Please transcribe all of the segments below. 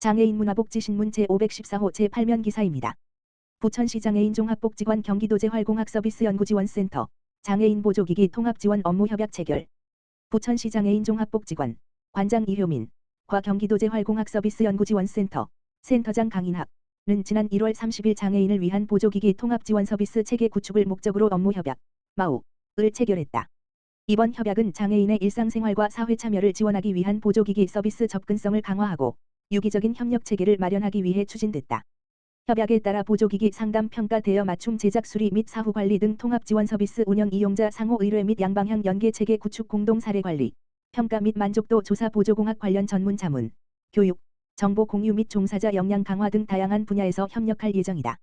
장애인 문화복지신문 제514호 제8면 기사입니다. 부천시 장애인 종합복지관 경기도재활공학서비스연구지원센터 장애인 보조기기 통합지원 업무 협약 체결. 부천시 장애인 종합복지관 관장 이효민 과 경기도재활공학서비스연구지원센터 센터장 강인학는 지난 1월 30일 장애인을 위한 보조기기 통합지원 서비스 체계 구축을 목적으로 업무 협약 (MAU를) 체결했다. 이번 협약은 장애인의 일상생활과 사회 참여를 지원하기 위한 보조기기 서비스 접근성을 강화하고 유기적인 협력 체계를 마련하기 위해 추진됐다. 협약에 따라 보조기기 상담 평가 대여 맞춤 제작 수리 및 사후 관리 등 통합 지원 서비스 운영 이용자 상호 의뢰 및 양방향 연계 체계 구축 공동 사례 관리, 평가 및 만족도 조사 보조공학 관련 전문 자문, 교육, 정보 공유 및 종사자 역량 강화 등 다양한 분야에서 협력할 예정이다.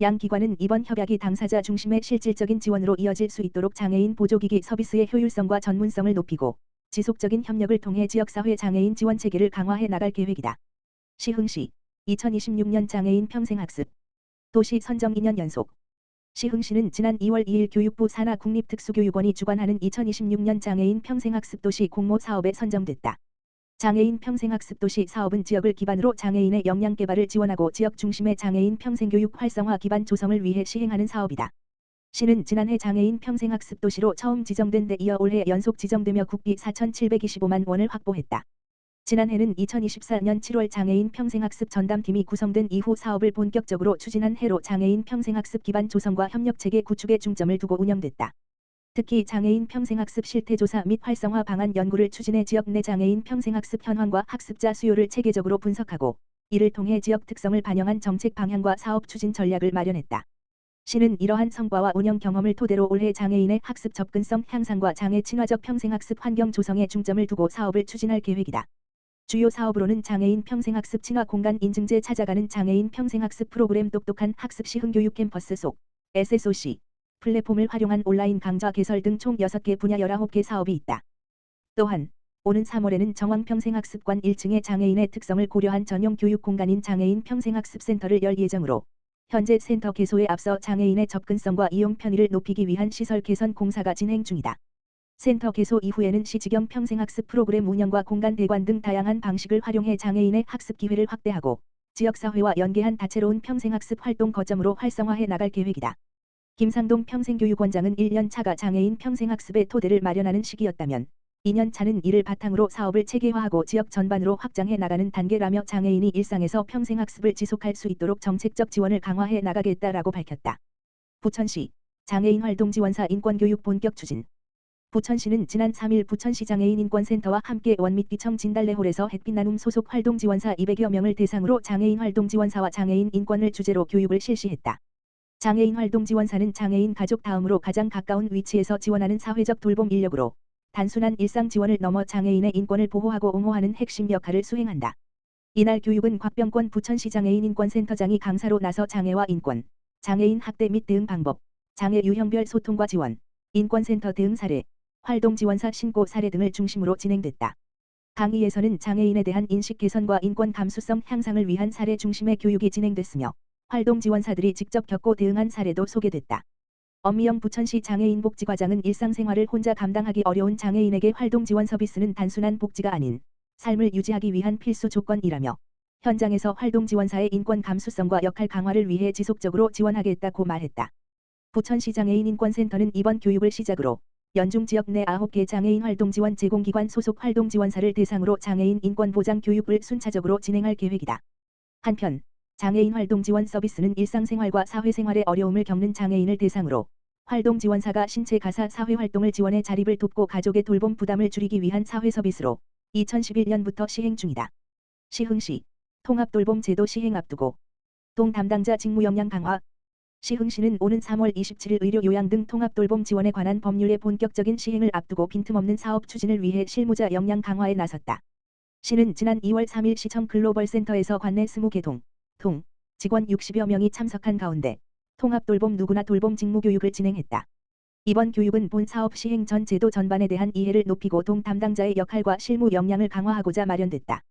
양 기관은 이번 협약이 당사자 중심의 실질적인 지원으로 이어질 수 있도록 장애인 보조기기 서비스의 효율성과 전문성을 높이고 지속적인 협력을 통해 지역사회 장애인 지원 체계를 강화해 나갈 계획이다. 시흥시 2026년 장애인 평생학습 도시 선정 2년 연속. 시흥시는 지난 2월 2일 교육부 산하 국립특수교육원이 주관하는 2026년 장애인 평생학습 도시 공모 사업에 선정됐다. 장애인 평생학습 도시 사업은 지역을 기반으로 장애인의 역량 개발을 지원하고 지역 중심의 장애인 평생교육 활성화 기반 조성을 위해 시행하는 사업이다. 시는 지난해 장애인 평생학습 도시로 처음 지정된 데 이어 올해 연속 지정되며 국비 4,725만 원을 확보했다. 지난해는 2024년 7월 장애인 평생학습 전담팀이 구성된 이후 사업을 본격적으로 추진한 해로 장애인 평생학습 기반 조성과 협력체계 구축에 중점을 두고 운영됐다. 특히 장애인 평생학습 실태조사 및 활성화 방안 연구를 추진해 지역 내 장애인 평생학습 현황과 학습자 수요를 체계적으로 분석하고 이를 통해 지역 특성을 반영한 정책 방향과 사업 추진 전략을 마련했다. 시는 이러한 성과와 운영 경험을 토대로 올해 장애인의 학습 접근성 향상과 장애 친화적 평생학습 환경 조성에 중점을 두고 사업을 추진할 계획이다. 주요 사업으로는 장애인 평생학습 친화 공간 인증제 찾아가는 장애인 평생학습 프로그램 똑똑한 학습 시흥교육 캠퍼스 속 SSOC 플랫폼을 활용한 온라인 강좌 개설 등 총 6개 분야 19개 사업이 있다. 또한 오는 3월에는 정왕평생학습관 1층에 장애인의 특성을 고려한 전용 교육 공간인 장애인 평생학습센터를 열 예정으로 현재 센터 개소에 앞서 장애인의 접근성과 이용 편의를 높이기 위한 시설 개선 공사가 진행 중이다. 센터 개소 이후에는 시지경 평생학습 프로그램 운영과 공간 대관 등 다양한 방식을 활용해 장애인의 학습 기회를 확대하고 지역사회와 연계한 다채로운 평생학습 활동 거점으로 활성화해 나갈 계획이다. 김상동 평생교육원장은 1년 차가 장애인 평생학습의 토대를 마련하는 시기였다면 2년 차는 이를 바탕으로 사업을 체계화하고 지역 전반으로 확장해 나가는 단계라며 장애인이 일상에서 평생학습을 지속할 수 있도록 정책적 지원을 강화해 나가겠다라고 밝혔다. 부천시 장애인 활동지원사 인권교육 본격 추진. 부천시는 지난 3일 부천시 장애인 인권센터와 함께 원밑기청 진달래홀에서 햇빛나눔 소속 활동지원사 200여 명을 대상으로 장애인 활동지원사와 장애인 인권을 주제로 교육을 실시했다. 장애인 활동지원사는 장애인 가족 다음으로 가장 가까운 위치에서 지원하는 사회적 돌봄 인력으로 단순한 일상 지원을 넘어 장애인의 인권을 보호하고 옹호하는 핵심 역할을 수행한다. 이날 교육은 곽병권 부천시 장애인 인권센터장이 강사로 나서 장애와 인권, 장애인 학대 및 대응 방법, 장애 유형별 소통과 지원, 인권센터 대응 사례, 활동지원사 신고 사례 등을 중심으로 진행됐다. 강의에서는 장애인에 대한 인식 개선과 인권 감수성 향상을 위한 사례 중심의 교육이 진행됐으며 활동지원사들이 직접 겪고 대응한 사례도 소개됐다. 엄미영 부천시 장애인복지과장은 일상생활을 혼자 감당하기 어려운 장애인에게 활동지원 서비스는 단순한 복지가 아닌 삶을 유지하기 위한 필수 조건이라며 현장에서 활동지원사의 인권 감수성과 역할 강화를 위해 지속적으로 지원하겠다고 말했다. 부천시 장애인인권센터는 이번 교육을 시작으로 연중 지역 내 9개 장애인 활동지원 제공기관 소속 활동지원사를 대상으로 장애인 인권 보장 교육을 순차적으로 진행할 계획이다. 한편 장애인 활동지원 서비스는 일상생활과 사회생활에 어려움을 겪는 장애인을 대상으로 활동지원사가 신체 가사 사회활동을 지원해 자립을 돕고 가족의 돌봄 부담을 줄이기 위한 사회서비스로 2011년부터 시행 중이다. 시흥시 통합돌봄 제도 시행 앞두고 동 담당자 직무 역량 강화. 시흥시는 오는 3월 27일 의료 요양 등 통합돌봄 지원에 관한 법률의 본격적인 시행을 앞두고 빈틈없는 사업 추진을 위해 실무자 역량 강화에 나섰다. 시는 지난 2월 3일 시청 글로벌센터에서 관내 20개 동 직원 60여 명이 참석한 가운데 통합돌봄 누구나 돌봄 직무교육을 진행했다. 이번 교육은 본 사업 시행 전 제도 전반에 대한 이해를 높이고 동 담당자의 역할과 실무 역량을 강화하고자 마련됐다.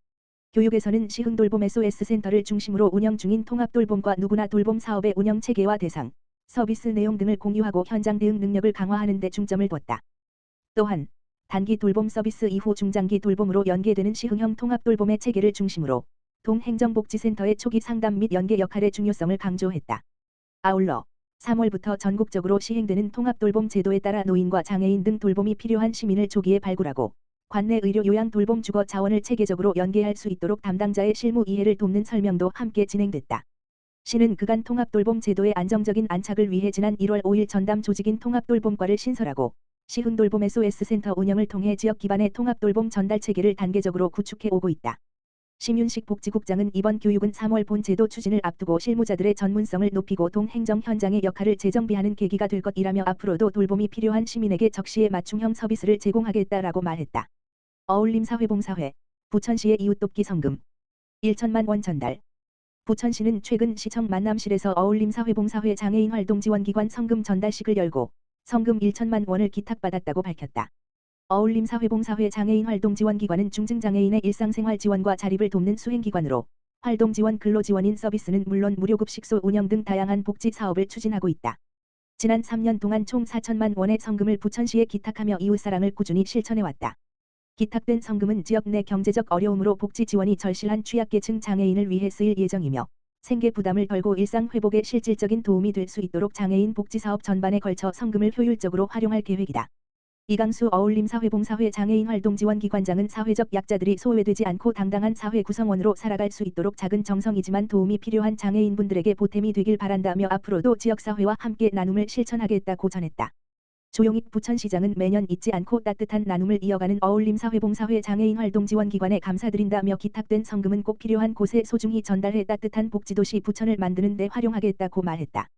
교육에서는 시흥돌봄 SOS센터를 중심으로 운영 중인 통합돌봄과 누구나 돌봄 사업의 운영 체계와 대상, 서비스 내용 등을 공유하고 현장 대응 능력을 강화하는 데 중점을 뒀다. 또한 단기 돌봄 서비스 이후 중장기 돌봄으로 연계되는 시흥형 통합돌봄의 체계를 중심으로 동행정복지센터의 초기 상담 및 연계 역할의 중요성을 강조했다. 아울러 3월부터 전국적으로 시행되는 통합돌봄 제도에 따라 노인과 장애인 등 돌봄이 필요한 시민을 조기에 발굴하고 관내 의료 요양 돌봄 주거 자원을 체계적으로 연계할 수 있도록 담당자의 실무 이해를 돕는 설명도 함께 진행됐다. 시는 그간 통합돌봄 제도의 안정적인 안착을 위해 지난 1월 5일 전담 조직인 통합돌봄과를 신설하고 시흥돌봄 SOS센터 운영을 통해 지역 기반의 통합돌봄 전달 체계를 단계적으로 구축해 오고 있다. 심윤식 복지국장은 이번 교육은 3월 본 제도 추진을 앞두고 실무자들의 전문성을 높이고 동행정 현장의 역할을 재정비하는 계기가 될 것이라며 앞으로도 돌봄이 필요한 시민에게 적시에 맞춤형 서비스를 제공하겠다라고 말했다. 어울림사회봉사회 부천시의 이웃돕기 성금 1천만 원 전달. 부천시는 최근 시청 만남실에서 어울림사회봉사회 장애인 활동지원기관 성금 전달식을 열고 성금 1천만 원을 기탁받았다고 밝혔다. 어울림사회봉사회 장애인 활동지원기관은 중증장애인의 일상생활 지원과 자립을 돕는 수행기관으로 활동지원 근로지원인 서비스는 물론 무료급식소 운영 등 다양한 복지 사업을 추진하고 있다. 지난 3년 동안 총 4천만 원의 성금을 부천시에 기탁하며 이웃사랑을 꾸준히 실천해왔다. 기탁된 성금은 지역 내 경제적 어려움으로 복지 지원이 절실한 취약계층 장애인을 위해 쓰일 예정이며 생계 부담을 덜고 일상 회복에 실질적인 도움이 될 수 있도록 장애인 복지사업 전반에 걸쳐 성금을 효율적으로 활용할 계획이다. 이강수 어울림사회봉사회 장애인 활동지원기관장은 사회적 약자들이 소외되지 않고 당당한 사회 구성원으로 살아갈 수 있도록 작은 정성이지만 도움이 필요한 장애인분들에게 보탬이 되길 바란다며 앞으로도 지역사회와 함께 나눔을 실천하겠다고 전했다. 조용익 부천시장은 매년 잊지 않고 따뜻한 나눔을 이어가는 어울림사회봉사회 장애인 활동지원기관에 감사드린다며 기탁된 성금은 꼭 필요한 곳에 소중히 전달해 따뜻한 복지도시 부천을 만드는 데 활용하겠다고 말했다.